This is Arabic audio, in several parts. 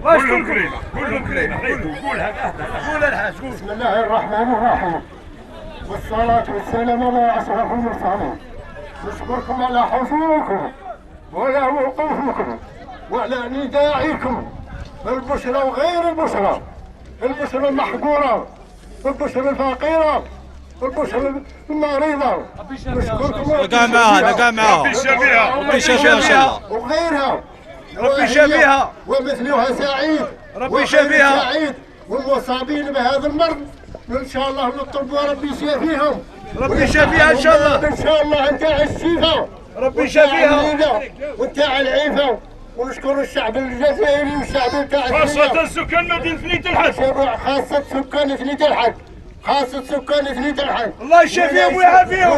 كلهم كريمه كلهم كريمه. قولها قول الحاج قول. بسم الله الرحمن الرحيم والصلاة والسلام على أشرف المرسلين. نشكركم على حضوركم وعلى وقوفكم وعلى ندائكم بالبشرى وغير البشرى، البشرى المحقورة والبشرى الفقيرة والبشرى المريضة. نشكركم. لقى معاها ربي يشافيها ربي يشافيها ان شاء الله. وغيرها ربي يشافيها ومثلها سعيد ربي يشافيها. سعيد والمصابين بهذا المرض ان شاء الله نطلب ربي يشافيهم. ربي يشافيها ان شاء الله. ان شاء الله نتاع الشفاء ربي يشافيها ونتاع العيفه. ونشكر الشعب الجزائري والشعب تاع خاصة سكان مدينة ثنية الحج. خاصة سكان ثنية الحج. خاصة سكان ثنية الحج. الله يشافيهم ويعافيهم.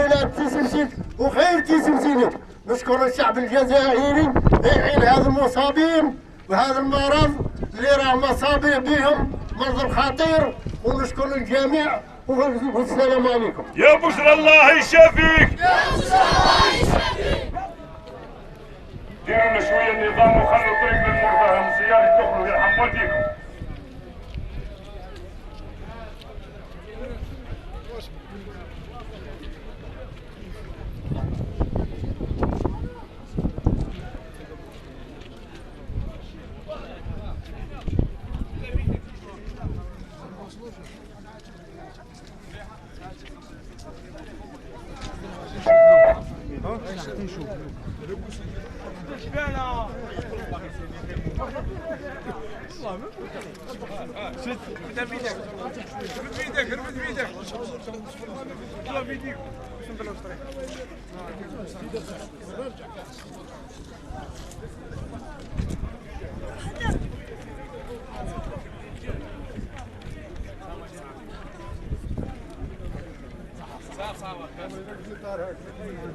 وخير تسمسيلك. نشكر الشعب الجزائري يعين هذا المصابين وهذا المرض اللي راه مصابين بهم مرض خطير. ونشكر الجميع والسلام عليكم. يا بشرى الله يشافيك. يا بشرى الله يشافيك. ديروا لنا شويه نظام وخلوا طريق للمرضى الزيارة يدخلوا يرحم والديكم.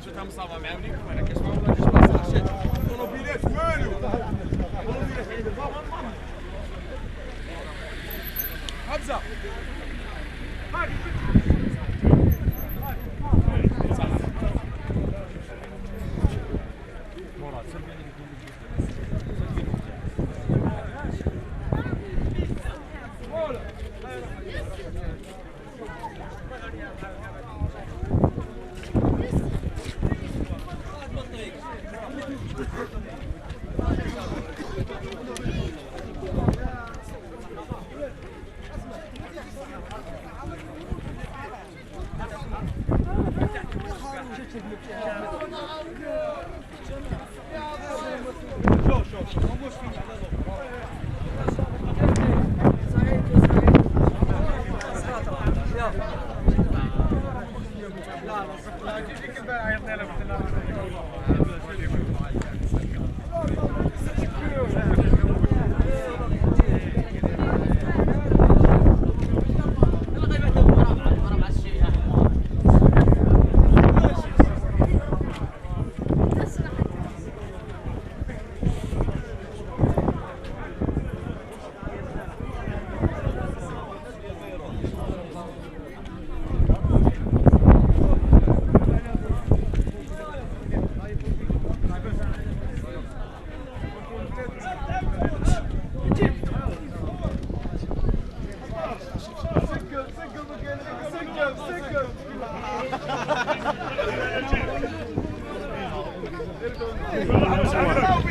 شفتها مصابه مع وليك وانا كنسمع ولا كنسمع شات طوموبيلات والو حبزه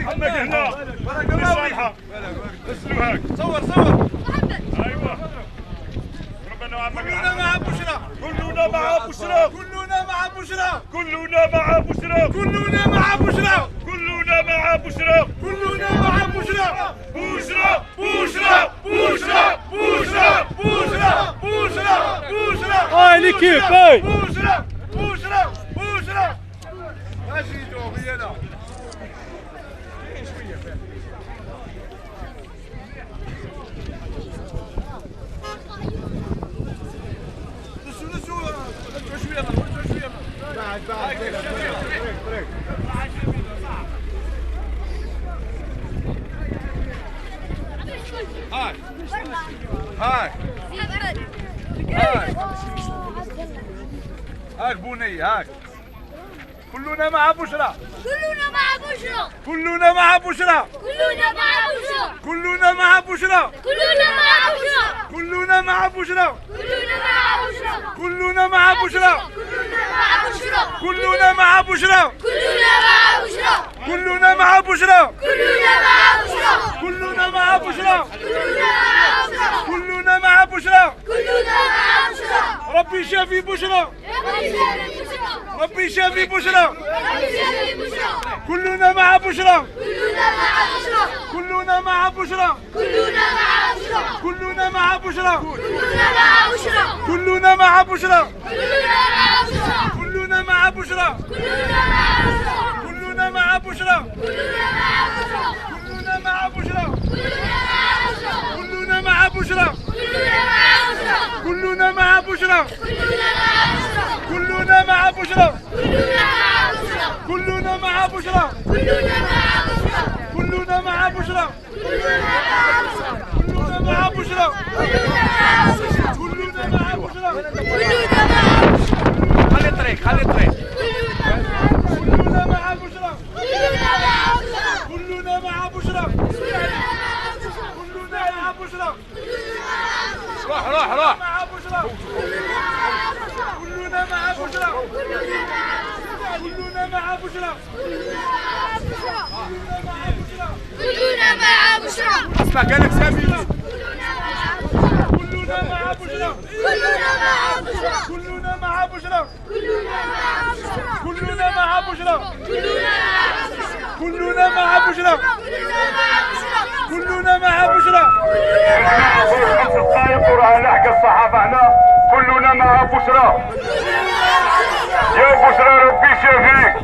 عمك هنا صالحة اسلو هاك صور صور. ايوه ربنا وعمك كلنا مع بشرى. كلنا مع بشرى. كلنا مع بشرى. كلنا مع بشرى. كلنا مع بشرى. كلنا مع بشرى. كلنا مع بشرى. بشرى بشرى بشرى بشرى بشرى بشرى بشرى. هاي ليكيب هاي بشرى بشرى بشرى. ماشي توفي انا. هاي هاي هاي هاك بني هاك كلنا مع بشرى كلنا مع بشرى كلنا مع بشرى كلنا مع بشرى كلنا مع بشرى كلنا مع بشرى كلنا مع بشرى كلنا مع بشرى كلنا مع بشرى كلنا مع بشرى كلنا مع بشرى كلنا مع بشرى ربي شافي بشرى ربي شافي بشرى كلنا مع بشرى كلنا مع بشرى كلنا مع بشرى كلنا مع بشرى كلنا مع بشرى كلنا مع بشرى كلنا مع بشرى كلنا مع بشرى كلنا مع بشرى كلنا مع بشرى كلنا مع بشرى كلنا مع بشرى كلنا مع بشرى كلنا مع بشرى خلي الطريق خلي الطريق كلنا مع بشرى كلنا مع بشرى كلنا مع بشرى روح مع بشرى كلنا مع بشرى كلنا مع بشرى كلنا مع بشرى اسمع قالك سامي كلنا مع بشرى كلنا مع بشرى كلنا مع بشرى كلنا مع بشرى كلنا مع بشرى خمس دقائق وراها لحق الصحافة هنا. كلنا مع بشرى. يا بشرى ربي شافيك.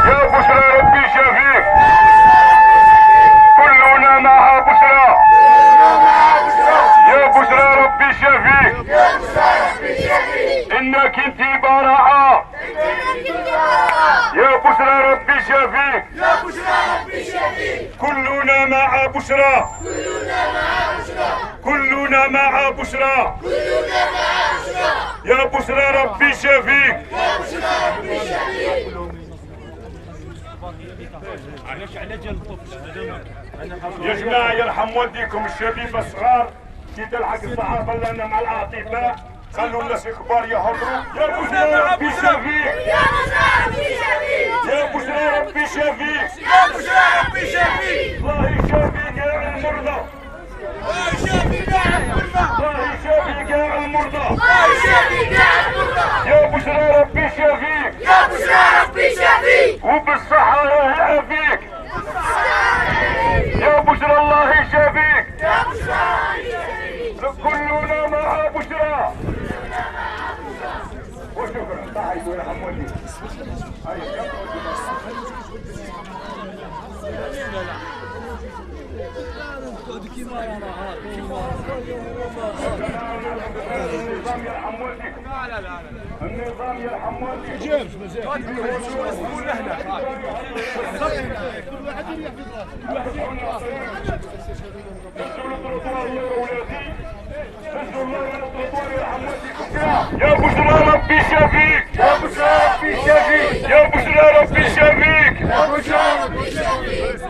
يا بشرى ربي شافيك. كلنا مع بشرى. يا بشرى ربي شافيك. انك انتي براعة. يا بشرى ربي شافيك. كلنا مع بشرى. كلنا مع بشرى. يا بشرى ربي شافيك. يا جماعة يرحم والديكم الشبيبة الصغار كي تلحق الصحافة لنا مع الأطباء خلوا الناس الكبار يهضروا. يا بشرى ربي شافيك. يا بشرى ربي شافيك. الله يشافي كاع المرضى. الله يشافي كاع المرضى. يا بشرى ربي شافيك. وبالصحة الله يعافيك. يا بشرى الله يشافيك. كلنا مع بشرى. وشكرا. تعالوا يا حمودي. النظام يرحم والديك. النظام يرحم والديك. يا بشرى ربي شافيك. يا بشرى ربي شافيك. يا بشرى ربي شافيك. يا بشرى ربي شافيك.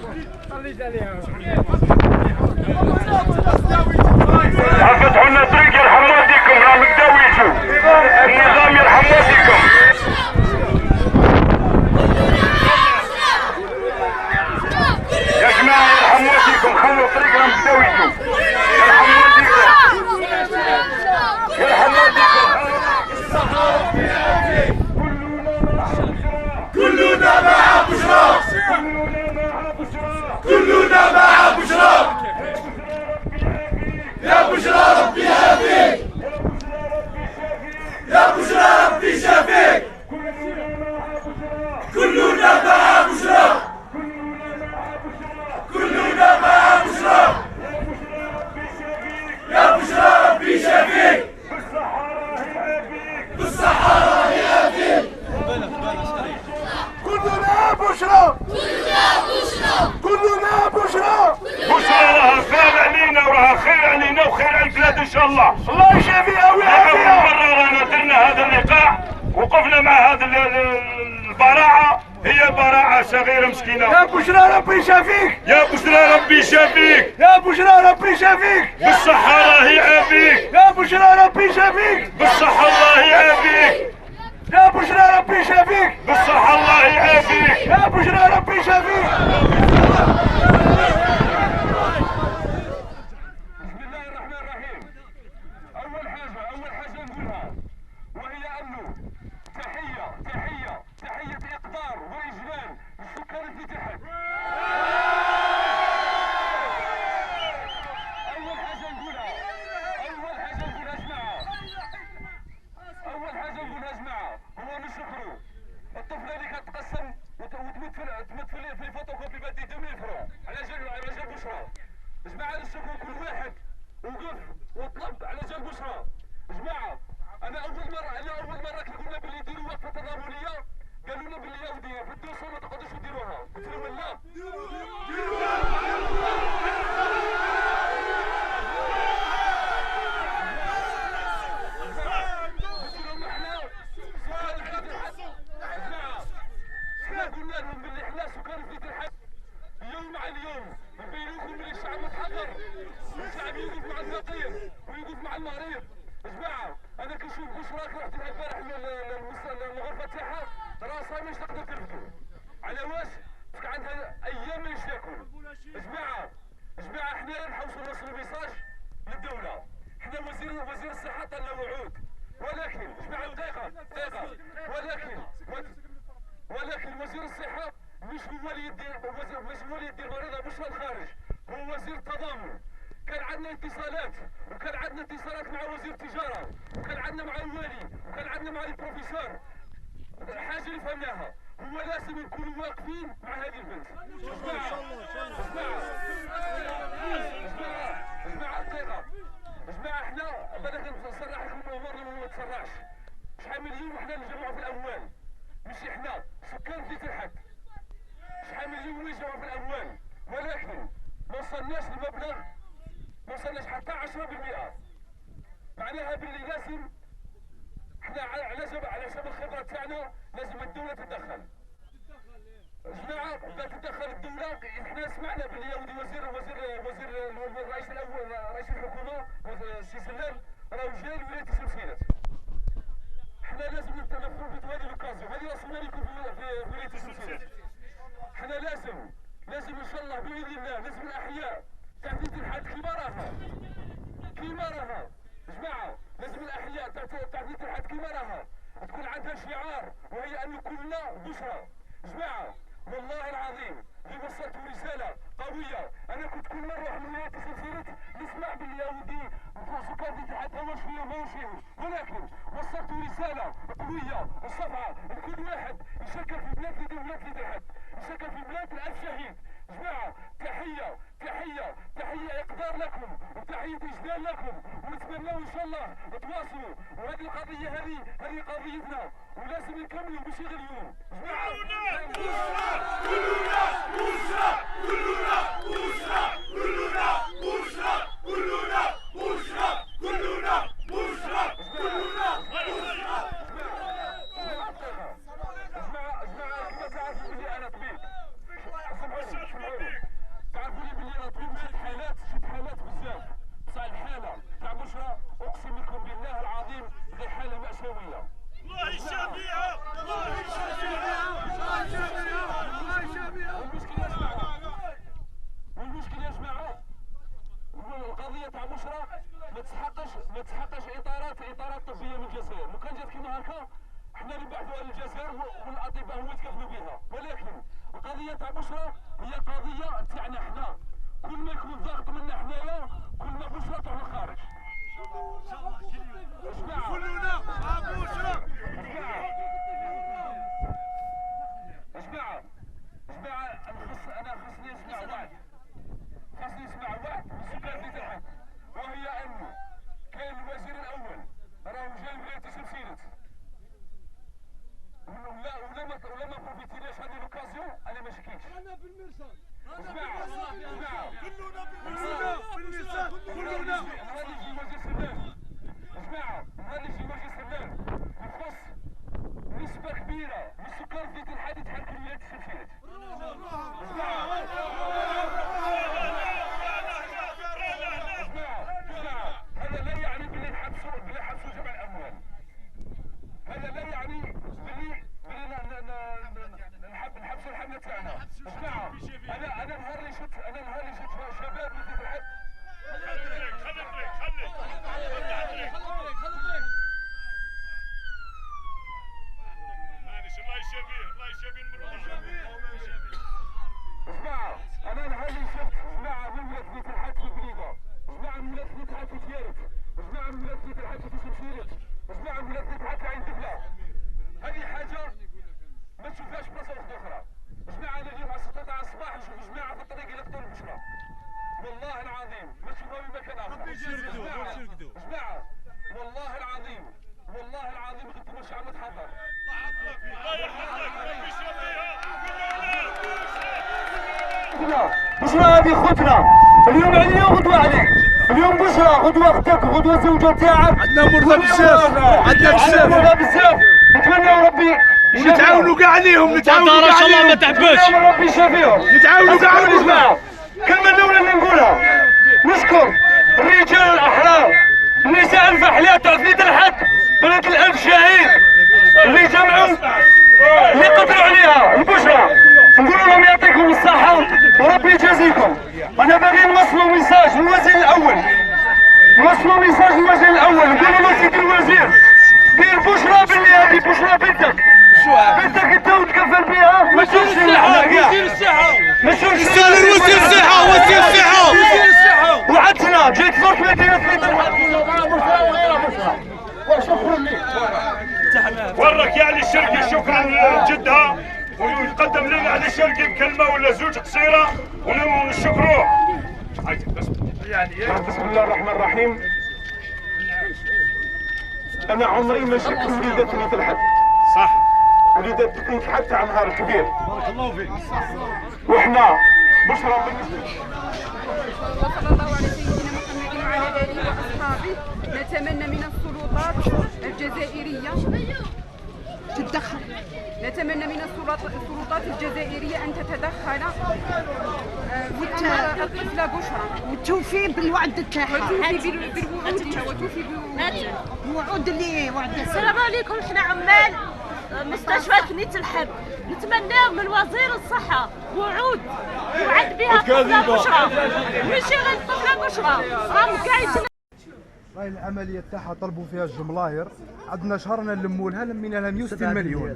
فتحوا لنا طريق يرحم والديكم راهم بداو يجوا. النظام يرحم والديكم. يا جماعة يرحم والديكم خلوا الطريق راهم بداو يجوا. يرحم والديكم. يرحم والديكم. كلنا مع بشرى كلنا مع بشرى يا بشرى ربي شافيك. يا بشرى ربي شافيك. كلنا مع بشرى كلنا مع بشرى يا بشرى ربي شافيك. بالصحة راهي يعافيك. كلنا بشرى كلنا بشرى. بشرى راها خير علينا وراها خير علينا وخير على البلاد ان شاء الله. الله يشافيها أول ويعافيها. مرة رانا درنا هذا اللقاء وقفنا مع هذه البراعة، هي براعة صغيرة مسكينة. يا بشرى ربي يشافيك، يا بشرى ربي يشافيك، يا بشرى ربي يشافيك، بالصحة الله يعافيك، يا بشرى ربي يشافيك، بالصحة الله يعافيك، يا بشرى ربي يشافيك، بالصحة الله يعافيك، يا بشرى ربي يشافيك. بسم الله الرحمن الرحيم. أول حاجة نقولها وهي أنه تحية إقدار وإجلال للسكان اللي تحت. أول حاجة نقولها يا جماعة هو نشكروا الطفلة اللي كتقسم وتموت في الفوتوكوبي بدي 2000 فرنك على جال بشرى. جماعة نشكروا كل واحد وقف وطلب على جال بشرى. جماعة أنا أول مرة كي قلنا باللي يديروا وقفة تضامنية قالوا لنا باللي يا ودي في الدوسون ما تقعدوش تديروها، قلت لهم لا قلنا لهم باللي احنا سكان في الحد يوم مع اليوم نبين لكم باللي الشعب متحضر والشعب يوقف مع الفقير ويوقف مع المريض. جماعة أنا كنشوف بشراك رحت لها البارح للغرفة تاعها راسها مش تقدر ترفدو. على واش؟ فك عندها أيام ماهيش تاكل. جماعة احنا نحوسوا نوصلوا ميساج للدولة. احنا وزير الصحة عطانا وعود، ولكن جماعة دقيقة ولكن وزير الصحة مش هو اللي يدير مريضة مش الخارج، هو وزير التضامن. كان عندنا اتصالات مع وزير التجارة، وكان عندنا مع الوالي، وكان عندنا مع البروفيسور. حاجة اللي فهمناها هو لازم نكونوا واقفين مع هذه البنت. جماعة احنا بدنا نصرح لكم الامور اللي ما تسرعش. شحال من يوم احنا نجمعوا في الاموال، مش احنا سكان في الحد شحال من يوم نجمعوا في الاموال، ولكن ما وصلناش لمبلغ، ما وصلناش حتى 10%. معناها باللي لازم احنا على حسب الخبرة تاعنا لازم الدولة تتدخل. جماعة بدها تتدخل الدولة. احنا سمعنا باللي يودي وزير الرئيس الاول رئيس الحكومة السي سلام راه جاي لولاية سمسيرات. احنا لازم نتنفروا في هذه الاوكازيون، هذه راسنا لكم في ولاية سمسيرات. احنا لازم ان شاء الله باذن الله لازم الاحياء تهديد الحد كيما راها. جماعة لازم الاحياء تهديد الحد كيما راها تكون عندها شعار وهي ان كلنا بشرى. جماعة والله العظيم اللي وصلت رسالة قوية. انا كنت كل مرة نروح من ولاية سمسيرات نسمع باليهودي سكان في تحت ماهوش فيهم، ولكن وصلت رسالة قوية وصفعة لكل واحد يشكل في بلاد اللي تحت، يشكل في بلاد الألف شهيد. جماعة تحية إقدار لكم وتحية إجلال لكم، ونتمنى إن شاء الله تواصلوا. وهذه القضية هذه قضيتنا ولازم نكملوا ماشي غير اليوم. تعرفوا لي باللي انا طبيب شفت حالات بزاف، بصح الحالة تاع بشرى اقسم لكم بالله العظيم غير حالة مأساوية. الله يشافيها. والمشكلة يا جماعة القضية تاع بشرى ما تسحقش اطارات طبية من الجزائر. لو كان جات كيما هكا احنا نبعثوها للجزائر والاطباء هما يتكفلوا بها، ولكن القضية تاع بشرى هي قضية تاعنا احنا. كل ما يكون ضغط منا حنايا كل ما بشرى تروح للخارج. كلنا مع بشرى. جماعة انا خصني نسمع وعد من سكان في تحت، وهي انه كان الوزير الاول راه جاي ولاية سمسيرات ولا ما بروفيتيناش هذه الاوكازيون. انا ما شكيتش. انا بالمرصاد. جماعة كلنا بالمرصاد. خوتنا، بشرى هذه خوتنا، اليوم عليا وغدوة عليك، اليوم بشرى غدوة اختك وغدوة الزوجة تاعك. عندنا مرضى بزاف، عندنا بزاف. مرضى بزاف، نتمنى ربي نتعاونوا كاع عليهم، نتعاونوا ان شاء الله ما تعباش. ربي يشافيهم. نتعاونوا كاع عليهم. جماعة، الكلمة الأولى اللي نقولها نشكر الرجال الأحرار النساء الفحلات عفريت الحق بنات الألف شهيد اللي جمعوا اللي قدروا عليها البشرى، نقول لهم يعطيكم الصحة وربي يجازيكم. أنا باغي نوصلوا ميساج للوزير الأول، نوصلوا ميساج للوزير الأول، نقولوا له سيدي الوزير دير بشرى باللي هذه بشرى بنتك، بنتك انت وتكفل بها ما تشوفش وزير الصحة، وزير الصحة، وزير الصحة. وعدتنا جيت زرت مدينة بيت الحق. وشكرا لك. ورك يعني الشرقي شكرا جدها، ويقدم لنا على الشرقي بكلمه ولا زوج قصيره ونشكروه. بسم الله الرحمن الرحيم. انا عمري ما شفت وليدة بنت الحد، صح، وليدة بنت الحد تاع نهار كبير، بارك الله فيك. وحنا بشرى بالنسبة وصلى الله على سيدنا محمد وعلى اله واصحابه. نتمنى من السلطات الجزائريه تتدخل، نتمنى من السلطات الجزائريه ان تتدخل الطفله بشرى وتوفي بالوعد تاعها، وتوفي بالوعود تاعها، وتوفي الوعود اللي وعدتها. السلام عليكم، احنا عمال مستشفى بنية الحب، نتمناو من وزير الصحة وعود يوعد بها الطفلة بشرى، ماشي غير الطفلة بشرى، راهم كاع راهي العمليه تاعها طلبوا فيها الجملاير، عندنا شهرنا نلموا لها، لمينا لها 160 مليون.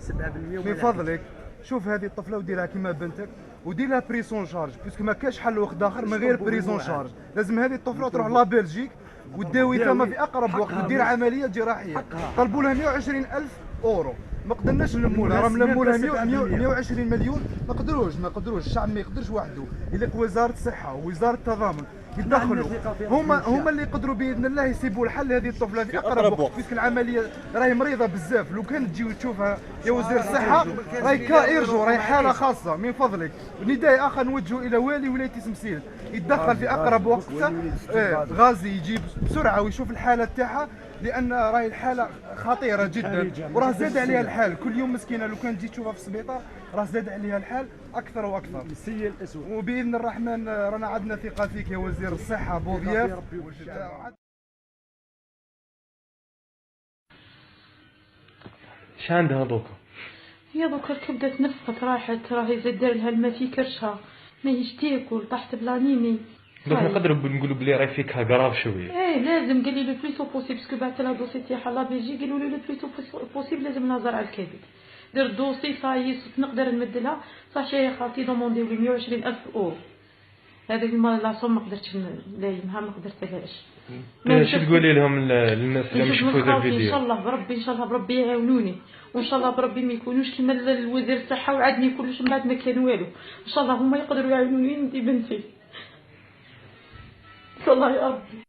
من فضلك شوف هذه الطفله وديرها كيما بنتك، ودير لها بريسون شارج، باسكو ما كاش حل وقت اخر من غير بريسون شارج. لازم هذه الطفله تروح لا بلجيك وتداوي ثما في اقرب وقت ودير عمليه جراحيه. طلبوا لها 120,000 اورو، ما قدرناش نلموا لها، راهم لموا لها 120 مليون. ما قدروش الشعب ما يقدرش وحده، يليق وزاره الصحه ووزاره التضامن يتدخلوا، هما اللي يقدروا باذن الله يسيبوا الحل لهذه الطفله في اقرب وقت، باسكو العمليه راهي مريضه بزاف. لو كان تجي وتشوفها يا وزير الصحه راهي كايرجو، راهي حاله خاصه. من فضلك نداء اخر نوجهه الى والي ولايه سمسيل يتدخل في اقرب وقت، غازي يجيب بسرعه ويشوف الحاله تاعها، لان راهي الحاله خطيره جدا وراه زاد عليها الحال. كل يوم مسكينه لو كان تجي تشوفها في السبيطار راه زاد عليها الحال اكثر واكثر. وباذن الرحمن رانا عندنا ثقه فيك يا وزير الصحه بوضياف. اش عندها دوكا؟ هي دوكا الكبده تنفخت راحت، راهي زاد دار لها الماء في كرشها، ماهيش تاكل، طاحت بلانيمي. دوك نقدروا نقولوا بلي راهي فيكها كراف شويه. ايه لازم، قال لي لو بلوسو بوسيبل، باسكو بعثت لها دوسي تاعها لا بيجي، قالوا لي لو بلوسو بوسيبل لازم نهزر على الكبد. دير دوسي صاي نقدر نمد لها صافي. يا خالتي دومونديو لي 120,000 اورو، هذاك المال لاصوم ما قدرتش نلايمها، ما قدرتلهاش. شو تقولي لهم للناس اللي مش يشوفوا هذا الفيديو؟ ان شاء الله بربي، ان شاء الله بربي يعاونوني، وان شاء الله بربي ما يكونوش كيما الوزير الصحه وعدني كلش من بعد ما كان والو. ان شاء الله هما يقدروا يعاونوني ندي بنتي ان شاء الله يا ربي.